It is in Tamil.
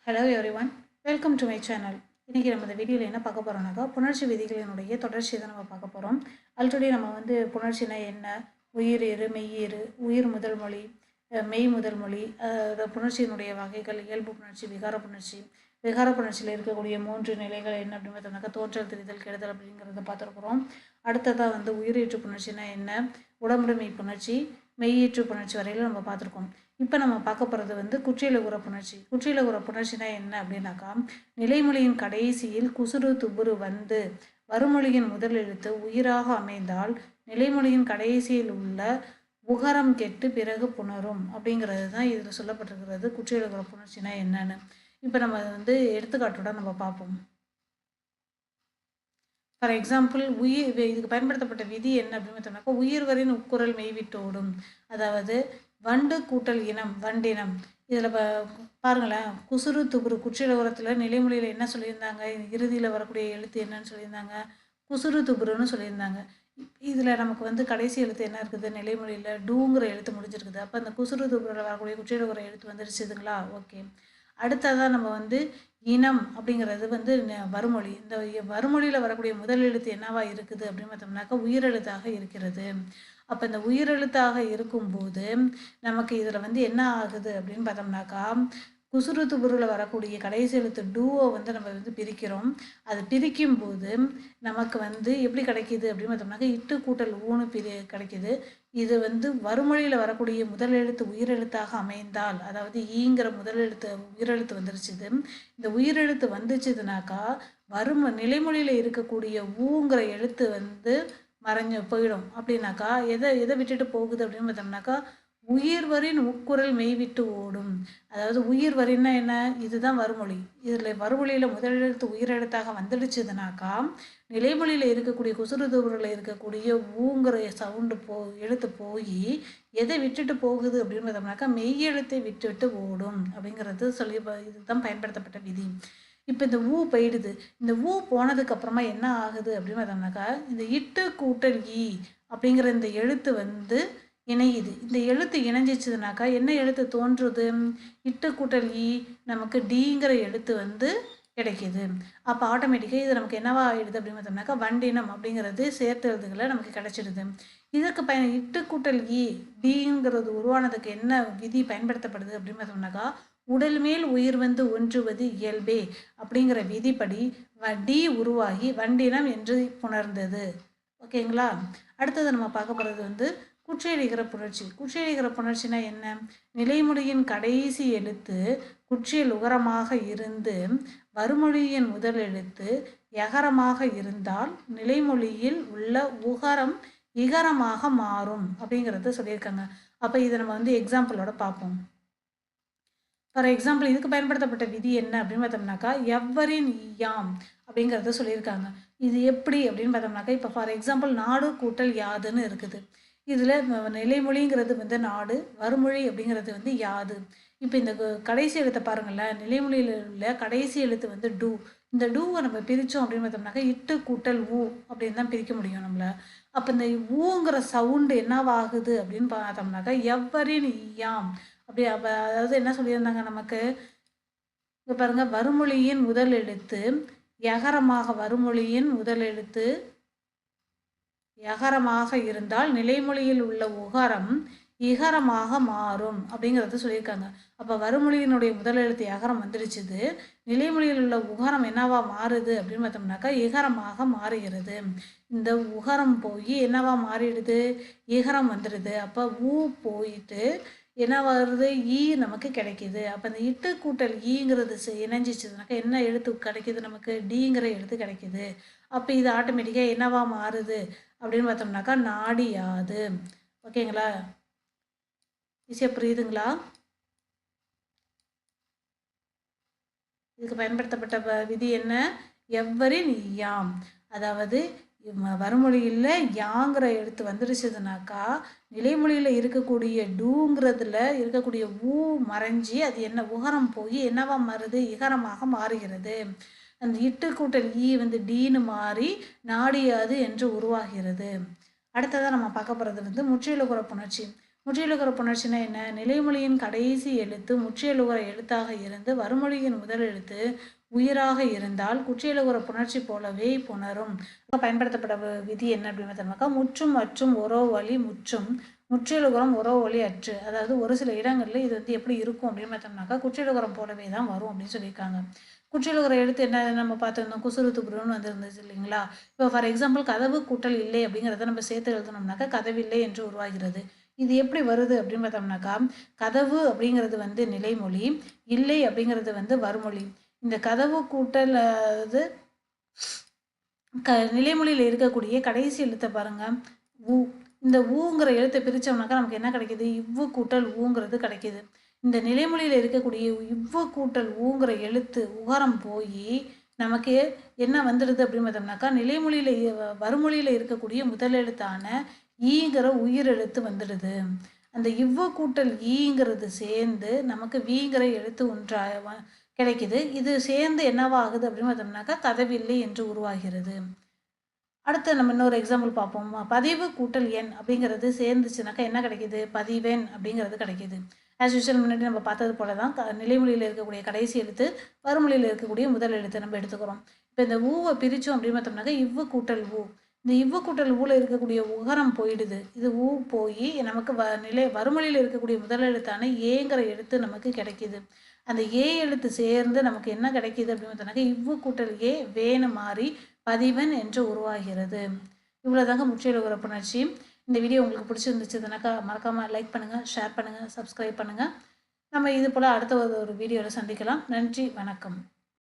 Hello everyone, welcome to my channel. இன்றைக்கி நம்ம இந்த வீடியோவில் என்ன பார்க்க போகிறோம்னாக்கா, புணர்ச்சி விதிகளினுடைய தொடர்ச்சியை தான் நம்ம பார்க்க போகிறோம். ஆல்ரெடி நம்ம புணர்ச்சினா என்ன, உயிர் மெய்யீறு, உயிர் முதல் மொழி, மெய் முதல் மொழி, புணர்ச்சியினுடைய வகைகள், இயல்பு புணர்ச்சி, விகார புணர்ச்சியில் இருக்கக்கூடிய 3 நிலைகள் என்ன அப்படின்னு பார்த்தோம்னாக்கா, தோன்றல், திரிதல், கெடுதல் அப்படிங்கிறத பார்த்துருக்குறோம். அடுத்ததாக உயிரீற்று புணர்ச்சினா என்ன, உடம்புடைமை புணர்ச்சி, மெய்யீற்று புணர்ச்சி வரையிலும் நம்ம பார்த்துருக்கோம். இப்போ நம்ம பார்க்க போகிறது குற்றியலுகுற புணர்ச்சி. குற்றியலுகுற புணர்ச்சினா என்ன அப்படின்னாக்கா, நிலைமொழியின் கடைசியில் குசுறு துபுறு வந்து வருமொழியின் முதல் எழுத்து உயிராக அமைந்தால் நிலைமொழியின் கடைசியில் உள்ள உகரம் கெட்டு பிறகு புணரும் அப்படிங்கிறது தான் இதில் சொல்லப்பட்டிருக்கிறது. குற்றியலுகுற புணர்ச்சினா என்னன்னு இப்போ நம்ம எடுத்துக்காட்டோட நம்ம பார்ப்போம். ஃபார் எக்ஸாம்பிள், இதுக்கு பயன்படுத்தப்பட்ட விதி என்ன அப்படின்னு பார்த்தோம்னாக்கா, உயிர்வரின் உட்குரல் மெய்விட்டோடும். அதாவது வண்டு கூட்டல் இனம், வண்டினம். இதில் பாருங்களேன், குசுறு துபுறு குற்றியலுகரத்தில் நிலைமொழியில் என்ன சொல்லியிருந்தாங்க, இறுதியில் வரக்கூடிய எழுத்து என்னன்னு சொல்லியிருந்தாங்க, குசுறு துபுறுன்னு சொல்லியிருந்தாங்க. இதில் நமக்கு கடைசி எழுத்து என்ன இருக்குது, நிலைமொழியில் டூங்கிற எழுத்து முடிஞ்சிருக்குது. அப்போ அந்த குசுறு துபுறில் வரக்கூடிய குற்றியலுகர எழுத்து வந்துருச்சுதுங்களா? ஓகே. அடுத்ததான் நம்ம இனம் அப்படிங்கிறது வறுமொழி. இந்த வறுமொழியில் வரக்கூடிய முதல் எழுத்து என்னவா இருக்குது அப்படின்னு பார்த்தோம்னாக்கா, உயிரெழுத்தாக இருக்கிறது. அப்போ இந்த உயிரெழுத்தாக இருக்கும்போது நமக்கு இதில் என்ன ஆகுது அப்படின்னு பார்த்தோம்னாக்கா, குசுறு துபுறில் வரக்கூடிய கடைசி எழுத்து டூவை நம்ம பிரிக்கிறோம். அது பிரிக்கும்போது நமக்கு எப்படி கிடைக்கிது அப்படின்னு பார்த்தோம்னாக்கா, இட்டு கூட்டல் ஊனு கிடைக்கிது. இது வறுமொழியில் வரக்கூடிய முதல் எழுத்து உயிரெழுத்தாக அமைந்தால், அதாவது ஈங்கிற முதல் எழுத்து உயிரெழுத்து வந்துருச்சுது. இந்த உயிரெழுத்து வந்துச்சுதுனாக்கா நிலைமொழியில் இருக்கக்கூடிய ஊங்கிற எழுத்து மறைஞ்சு போயிடும். அப்படின்னாக்கா எதை விட்டுட்டு போகுது அப்படின்னு பார்த்தோம்னாக்கா, உயிர்வரின் உட்குரல் மெய்விட்டு ஓடும். அதாவது உயிர்வரின்னா என்ன, இதுதான் வறுமொழி. இதில் வறுமொழியில் முதல் எழுத்து உயிரெழுத்தாக வந்துடுச்சுதுனாக்கா நிலைமொழியில் இருக்கக்கூடிய குசுறுதுபுரில் இருக்கக்கூடிய ஊங்கிற சவுண்டு எழுத்து போய் எதை விட்டுட்டு போகுது அப்படின்னு பார்த்தோம்னாக்கா, மெய் எழுத்தை விட்டுவிட்டு ஓடும் அப்படிங்கிறது இதுதான் பயன்படுத்தப்பட்ட விதி. இப்போ இந்த ஊ போயிடுது. இந்த ஊ போனதுக்கு அப்புறமா என்ன ஆகுது அப்படின்னு பார்த்தோம்னாக்கா, இந்த இட்டு கூட்டல் ஈ அப்படிங்கிற இந்த எழுத்து இணையுது. இந்த எழுத்து இணைஞ்சிச்சுதுனாக்கா என்ன எழுத்து தோன்றுது, இட்டு கூட்டல் ஈ நமக்கு டிங்கிற எழுத்து கிடைக்கிது. அப்போ ஆட்டோமேட்டிக்காக இது நமக்கு என்னவா ஆயிடுது அப்படின்னு பார்த்தோம்னாக்கா, வண்டினம் அப்படிங்கிறது சேர்த்து எழுதுகளை நமக்கு கிடைச்சிடுது. இதுக்கு இட்டு கூட்டல் ஈ டிங்கிறது உருவானதுக்கு என்ன விதி பயன்படுத்தப்படுது அப்படின்னு பார்த்தோம்னாக்கா, உடல் மேல் உயிர் ஒன்றுவது இயல்பே அப்படிங்கிற விதிப்படி டி உருவாகி வண்டினம் என்று புணர்ந்தது. ஓகேங்களா? அடுத்தது நம்ம பார்க்க போகிறது குற்றியலிகர புணர்ச்சி. குற்றியலிகர புணர்ச்சினா என்ன, நிலைமொழியின் கடைசி எழுத்து குற்றியல் உகரமாக இருந்து வறுமொழியின் முதல் எழுத்து யகரமாக இருந்தால் நிலைமொழியில் உள்ள உகரம் இகரமாக மாறும் அப்படிங்கிறத சொல்லியிருக்காங்க. அப்போ இதை நம்ம எக்ஸாம்பிளோட பார்ப்போம். ஃபார் எக்ஸாம்பிள், இதுக்கு பயன்படுத்தப்பட்ட விதி என்ன அப்படின்னு பார்த்தோம்னாக்கா, எவ்வரின் யாம் அப்படிங்கிறத சொல்லியிருக்காங்க. இது எப்படி அப்படின்னு பார்த்தோம்னாக்கா, இப்போ ஃபார் எக்ஸாம்பிள் நாடு கூட்டல் யாதுன்னு இருக்குது. இதில் நிலைமொழிங்கிறது நாடு, வறுமொழி அப்படிங்கிறது யாது. இப்போ இந்த கடைசி எழுத்தை பாருங்களேன், நிலைமொழியில் உள்ள கடைசி எழுத்து டூ. இந்த டூவை நம்ம பிரித்தோம் அப்படின்னு பார்த்தோம்னாக்கா, இட்டு கூட்டல் ஊ அப்படின்னு தான் பிரிக்க முடியும் நம்மளை. அப்போ இந்த ஊங்கிற சவுண்டு என்னவாகுது அப்படின்னு பார்த்தோம்னாக்கா, எவ்வரின் யாம் அப்படி. அப்போ அதாவது என்ன சொல்லியிருந்தாங்க நமக்கு, இப்போ பாருங்கள், வறுமொழியின் முதல் எழுத்து யகரமாக, வறுமொழியின் முதல் எழுத்து யகரமாக இருந்தால் நிலைமொழியில் உள்ள உகரம் இகரமாக மாறும் அப்படிங்கிறத சொல்லியிருக்காங்க. அப்போ வறுமொழியினுடைய முதல் எழுத்து யகரம் வந்துடுச்சுது, நிலைமொழியில் உள்ள உகரம் என்னவா மாறுது அப்படின்னு பார்த்தோம்னாக்கா, இகரமாக மாறுகிறது. இந்த உகரம் போய் என்னவா மாறிடுது, இகரம் வந்துடுது. அப்போ ஊ போயிட்டு என்ன வருது, ஈ நமக்கு கிடைக்கிது. அப்போ இந்த இட்டு கூட்டல் ஈங்கிறது இணைஞ்சிச்சுனாக்கா என்ன எழுத்து கிடைக்கிது நமக்கு, டிங்கிற எழுத்து கிடைக்கிது. அப்போ இது ஆட்டோமேட்டிக்காக என்னவா மாறுது அப்படின்னு பார்த்தோம்னாக்கா, நாடியாது. ஓகேங்களா? ஈஸியாக புரியுதுங்களா? இதுக்கு பயன்படுத்தப்பட்ட விதி என்ன, எவ்வரின் யாம். அதாவது வறுமொழியில் யாங்கிற எழுத்து வந்துடுச்சுதுனாக்கா நிலைமொழியில் இருக்கக்கூடிய டூங்கிறதுல இருக்கக்கூடிய ஊ மறைஞ்சி அது என்ன உகரம் போய் என்னவா மாறுது, இகரமாக மாறுகிறது. அந்த இட்டு கூட்டல் ஈ டீன்னு மாறி நாடியாது என்று உருவாகிறது. அடுத்ததாக நம்ம பார்க்க போகிறது முற்றியலுகுற புணர்ச்சி. முற்றியலுகர புணர்ச்சினா என்ன? நிலைமொழியின் கடைசி எழுத்து முற்றியலுகர எழுத்தாக இருந்து வறுமொழியின் முதல் எழுத்து உயிராக இருந்தால் குற்றியலுகர புணர்ச்சி போலவே புணரும். பயன்படுத்தப்பட விதி என்ன அப்படின்னு பார்த்தோம்னாக்கா, முற்றும் அற்றும் ஒரோ வழி முற்றும் முற்றியலுகரம் ஒரோ வழி அற்று. அதாவது ஒரு சில இடங்களில் இது எப்படி இருக்கும் அப்படின்னு பார்த்தோம்னாக்கா குற்றியலுகரம் போலவே தான் வரும் அப்படின்னு சொல்லியிருக்காங்க. குற்றியலுகர எழுத்து என்ன நம்ம பார்த்துருந்தோம், குசுறு துபுருன்னு வந்துருந்துச்சு இல்லைங்களா? இப்போ ஃபார் எக்ஸாம்பிள் கதவு கூட்டல் இல்லை அப்படிங்கிறத நம்ம சேர்த்து எழுதணும்னாக்கா கதவில்லை என்று உருவாகிறது. இது எப்படி வருது அப்படின்னு பார்த்தோம்னாக்கா, கதவு அப்படிங்கிறது நிலைமொழி, இல்லை அப்படிங்கிறது வறுமொழி. இந்த கதவு கூட்டல் அது நிலைமொழியில் இருக்கக்கூடிய கடைசி எழுத்தை பாருங்க, ஊ. இந்த ஊங்கிற எழுத்தை பிரித்தோம்னாக்கா நமக்கு என்ன கிடைக்கிது? இவ்வு கூட்டல் ஊங்கிறது கிடைக்கிது. இந்த நிலைமொழியில் இருக்கக்கூடிய இவ்வு கூட்டல் ஊங்கிற எழுத்து உகரம் போய் நமக்கு என்ன வந்துடுது அப்படின்னு பார்த்தோம்னாக்கா, நிலைமொழியில் வறுமொழியில் இருக்கக்கூடிய முதல் எழுத்தான ஈங்கிற உயிர் எழுத்து வந்துடுது. அந்த இவ்வு கூட்டல் ஈங்கிறது சேர்ந்து நமக்கு வீங்கிற எழுத்து ஒன்றா கிடைக்குது. இது சேர்ந்து என்னவாகுது அப்படின்னு பார்த்தோம்னாக்கா கதவில்லை என்று உருவாகிறது. அடுத்து நம்ம இன்னொரு எக்ஸாம்பிள் பார்ப்போம். பதிவு கூட்டல் எண் அப்படிங்கிறது சேர்ந்துச்சுனாக்கா என்ன கிடைக்கிது? பதிவெண் அப்படிங்கிறது கிடைக்கிது. ஆஸ் யூஷுவல் முன்னாடி நம்ம பார்த்தது போல தான் நிலைமொழியில் இருக்கக்கூடிய கடைசி எழுத்து வறுமொழியில் இருக்கக்கூடிய முதல் எழுத்து நம்ம எடுத்துக்கிறோம். இப்போ இந்த ஊவை பிரித்தோம் அப்படின்னு பார்த்தோம்னாக்கா இவ்வு கூட்டல் ஊ. இந்த இவ்வு கூட்டல் ஊவில் இருக்கக்கூடிய உகரம் போயிடுது. இது ஊ போய் நமக்கு வறுமொழியில் இருக்கக்கூடிய முதல் எழுத்தான ஏங்கிற எழுத்து நமக்கு கிடைக்கிது. அந்த ஏ எழுத்து சேர்ந்து நமக்கு என்ன கிடைக்கிது அப்படின்னு பார்த்தோம்னாக்கா இவ்வு கூட்டல் ஏ வேணு மாறி பதிவன் என்று உருவாகிறது. இவ்வளோதாங்க முற்றியலுகர புணர்ச்சி. இந்த வீடியோ உங்களுக்கு பிடிச்சிருந்துச்சுனாக்கா மறக்காமல் லைக் பண்ணுங்கள், ஷேர் பண்ணுங்கள், சப்ஸ்கிரைப் பண்ணுங்கள். நம்ம இது போல் அடுத்த ஒரு வீடியோவில் சந்திக்கலாம். நன்றி, வணக்கம்.